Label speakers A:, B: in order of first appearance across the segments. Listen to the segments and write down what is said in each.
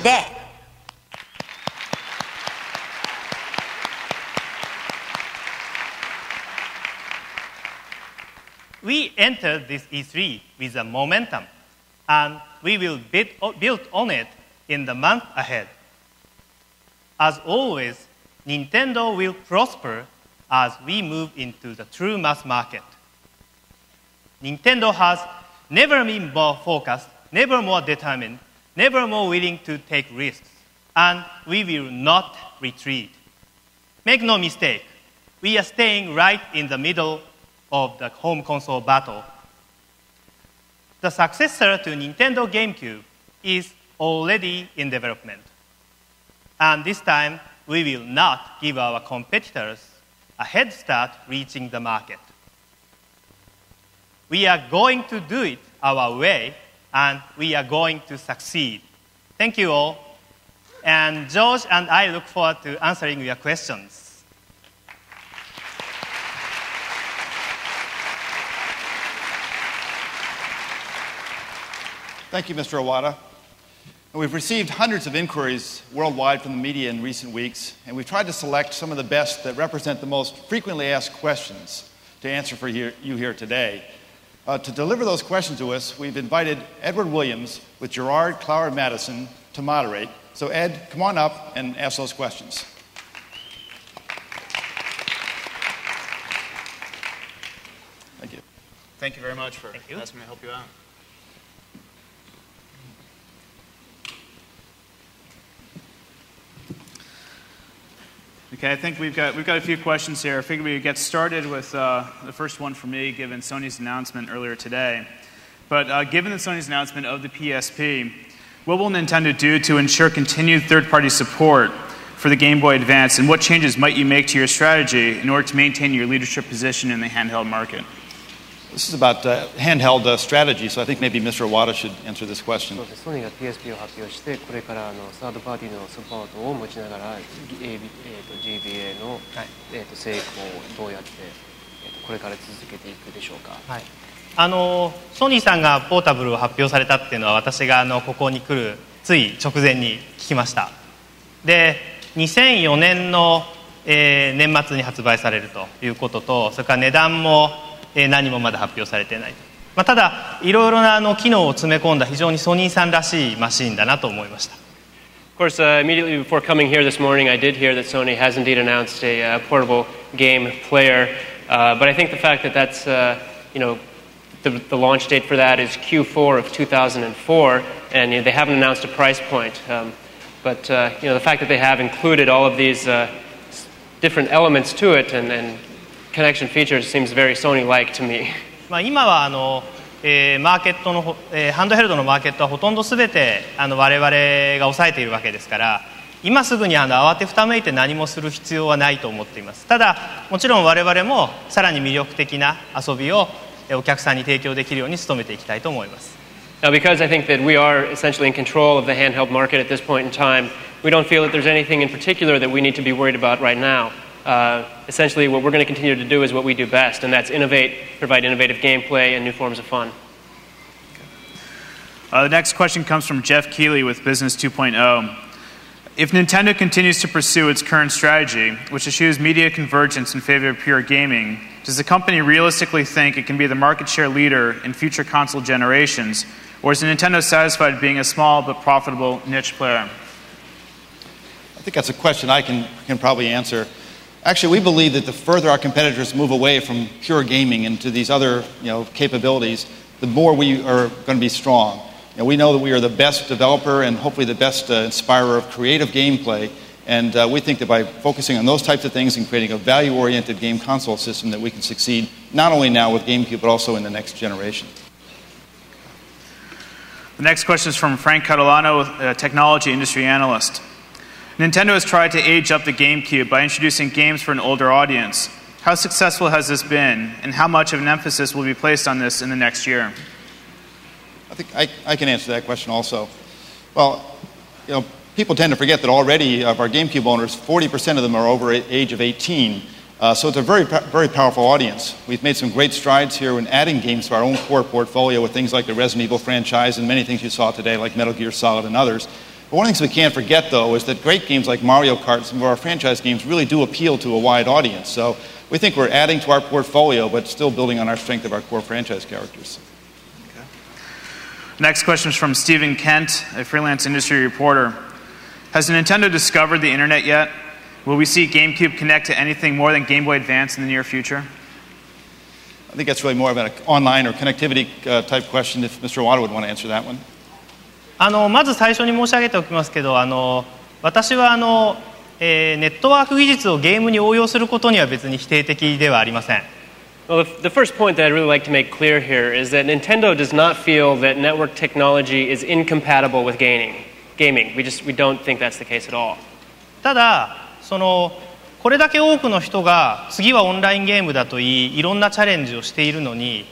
A: で、
B: We entered this E3 with a momentum, and we will build on it in the month ahead. As always, Nintendo will prosper as we move into the true mass market. Nintendo has never been more focused, never more determined, never more willing to take risks, and we will not retreat. Make no mistake, we are staying right in the middle of the home console battle. The successor to Nintendo GameCube is already in development. And this time, we will not give our competitors a head start reaching the market. We are going to do it our way, and we are going to succeed. Thank you all. And George and I look forward to answering your questions.
C: Thank you, Mr. Iwata. We've received hundreds of inquiries worldwide from the media in recent weeks, and we've tried to select some of the best that represent the most frequently asked questions to answer for you here today. To deliver those questions to us, we've invited Edward Williams with Gerard Cloward Madison to moderate. So Ed, come on up and ask those questions. Thank you.
D: Thank you very much for asking me to help you out. Okay, I think we've got a few questions here. I figured we would get started with the first one for me, given Sony's announcement earlier today. But given the Sony's announcement of the PSP, what will Nintendo do to ensure continued third-party support for the Game Boy Advance, and what changes might you make to your strategy in order to maintain your leadership position in the handheld market?
C: This is about handheld strategy, so I think maybe Mr. Iwata should answer this question.
E: ソニーが PSP を発表して、これからサードパーティーのサポートを持ちながら、GBA の成功をどうやってこれから続けていくでしょうか。
B: はい、ソニーさんがポータブルを発表されたっていうのは私がここに来るつい直前に聞きました。で、2004年の、年末に発売されるということと、それから値段も何もまだ発表されていない、ただいろいろな機能を詰め込んだ非常にソニーさんらしいマシンだなと思いました。
F: Of course, immediately before coming here this morning, I did hear that Sony has indeed announced a portable game player, but I think the fact that that's, the launch date for that is Q4 of 2004, and they haven't announced a price point. But the fact that they have included all of these different elements to it and connection features seems very Sony-like to me.
B: 今はマーケットのハンドヘルドのマーケットはほとんどすべて我々が抑えているわけですから、今すぐに慌てふためいて何もする必要はないと思っています。ただもちろん我々もさらに魅力的な遊びをお客さんに提供できるように努めていきたいと思います。
F: Now, because I think that we are essentially in control of the handheld market at this point in time, we don't feel that there's anything in particular that we need to be worried about right now. Essentially, what we're going to continue to do is what we do best, and that's innovate, provide innovative gameplay and new forms of fun.
D: The next question comes from Jeff Keighley with Business 2.0. If Nintendo continues to pursue its current strategy, which eschews media convergence in favor of pure gaming, does the company realistically think it can be the market share leader in future console generations, or is Nintendo satisfied being a small but profitable niche player?
C: I think that's a question I can probably answer. Actually, we believe that the further our competitors move away from pure gaming into these other capabilities, the more we are going to be strong. We know that we are the best developer and hopefully the best inspirer of creative gameplay, and we think that by focusing on those types of things and creating a value-oriented game console system that we can succeed not only now with GameCube but also in the next generation.
D: The next question is from Frank Catalano, a technology industry analyst. Nintendo has tried to age up the GameCube by introducing games for an older audience. How successful has this been, and how much of an emphasis will be placed on this in the next year?
C: I think I can answer that question also. Well, people tend to forget that already of our GameCube owners, 40% of them are over the age of 18. So it's a very, very powerful audience. We've made some great strides here in adding games to our own core portfolio with things like the Resident Evil franchise and many things you saw today like Metal Gear Solid and others. But one of the things we can't forget, though, is that great games like Mario Kart and some of our franchise games really do appeal to a wide audience. So we think we're adding to our portfolio, but still building on our strength of our core franchise characters.
D: Okay. Next question is from Stephen Kent, a freelance industry reporter. Has Nintendo discovered the internet yet? Will we see GameCube connect to anything more than Game Boy Advance in the near future?
C: I think that's really more of an online or connectivity type question, if Mr. Iwata would want to answer that one.
B: まず最初に申し上げておきますけど、私はネットワーク技術をゲームに応用することには別に否定的ではありません。
F: Well, the first point that I'd really like to make clear here is that Nintendo does not feel that network technology is incompatible with gaming. We don't think that's the case at all.
B: ただこれだけ多くの人が次はオンラインゲームだといろんなチャレンジをしているのに、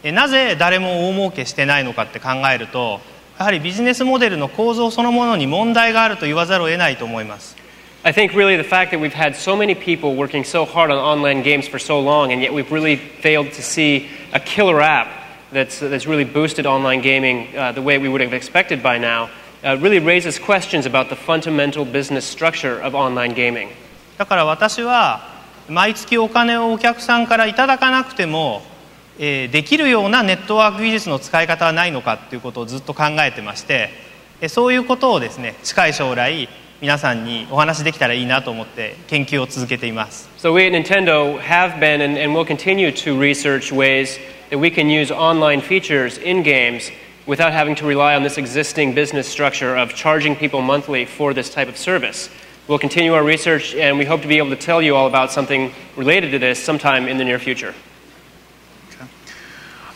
B: なぜ誰も大儲けしてないのかって考えると、やはりビジネスモデルの構造そのものに問題があると言わざるを得ないと思います。
F: I think really the fact that we've had so many people working so hard on online games for so long, and yet we've really failed to see a killer app that's really boosted online gaming the way we would have expected by now, really raises questions about the fundamental business structure of online gaming.
B: だから私は毎月お金をお客さんからいただかなくても、できるようなネットワーク技術の使い方はないのかということをずっと考えてまして、そういうことをですね、近い将来皆さんにお話できたらいいなと思って研究を続けています。
F: So we at Nintendo have been and will continue to research ways that we can use online features in games without having to rely on this existing business structure of charging people monthly for this type of service. We'll continue our research and we hope to be able to tell you all about something related to this sometime in the near future.
D: Okay.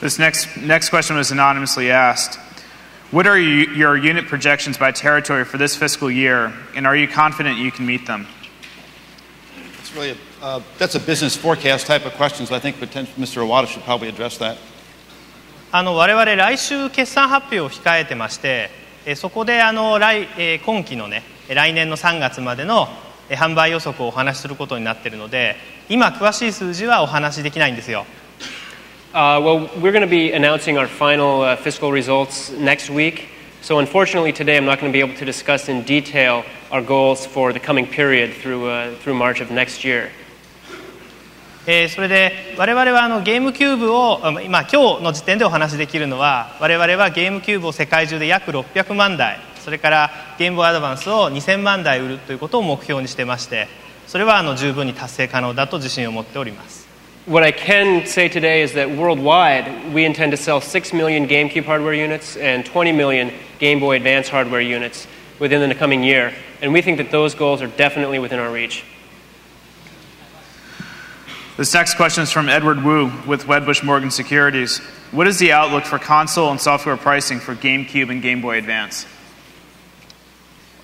D: This next question was anonymously asked. What are your unit projections by territory for this fiscal year, and are you confident you can meet them?
C: It's really that's a business forecast type of question, so I think Mr. Iwata should probably address that.
B: 我々来週決算発表を控えてまして、そこで今期のね、来年の3月までの販売予測をお話しすることになっているので、今詳しい数字はお話しできないんですよ。
F: Well, we're going to be announcing our final fiscal results next week. So unfortunately today I'm not going to be able to discuss in detail our goals for the coming period through March of next year.
B: それで我々はゲームキューブを、今日の時点でお話しできるのは、我々はゲームキューブを世界中で約600万台、それからゲームボーイアドバンスを2000万台売るということを目標にしてまして、それは十分に達成可能だと自信を持っております。
F: What I can say today is that worldwide, we intend to sell 6 million GameCube hardware units and 20 million Game Boy Advance hardware units within the coming year, and we think that those goals are definitely within our reach.
D: This next question is from Edward Wu with Wedbush Morgan Securities. What is the outlook for console and software pricing for GameCube and Game Boy Advance?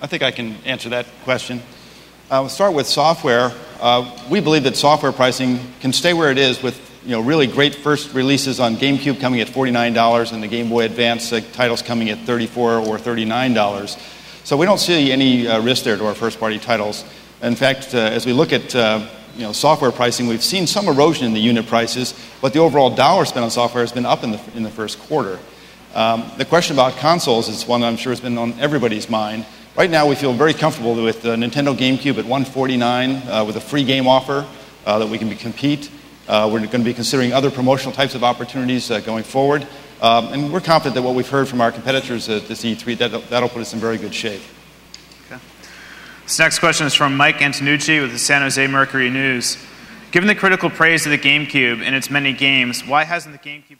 C: I think I can answer that question. We'll start with software. We believe that software pricing can stay where it is with really great first releases on GameCube coming at $49 and the Game Boy Advance titles coming at $34 or $39. So we don't see any risk there to our first-party titles. In fact, as we look at software pricing, we've seen some erosion in the unit prices, but the overall dollar spent on software has been up in the first quarter. The question about consoles is one that I'm sure has been on everybody's mind. Right now, we feel very comfortable with the Nintendo GameCube at $149 with a free game offer that we can compete. We're going to be considering other promotional types of opportunities going forward. And we're confident that what we've heard from our competitors at this E3, that'll put us in very good shape.
D: Okay. This next question is from Mike Antonucci with the San Jose Mercury News. Given the critical praise of the GameCube and its many games, why hasn't the GameCube...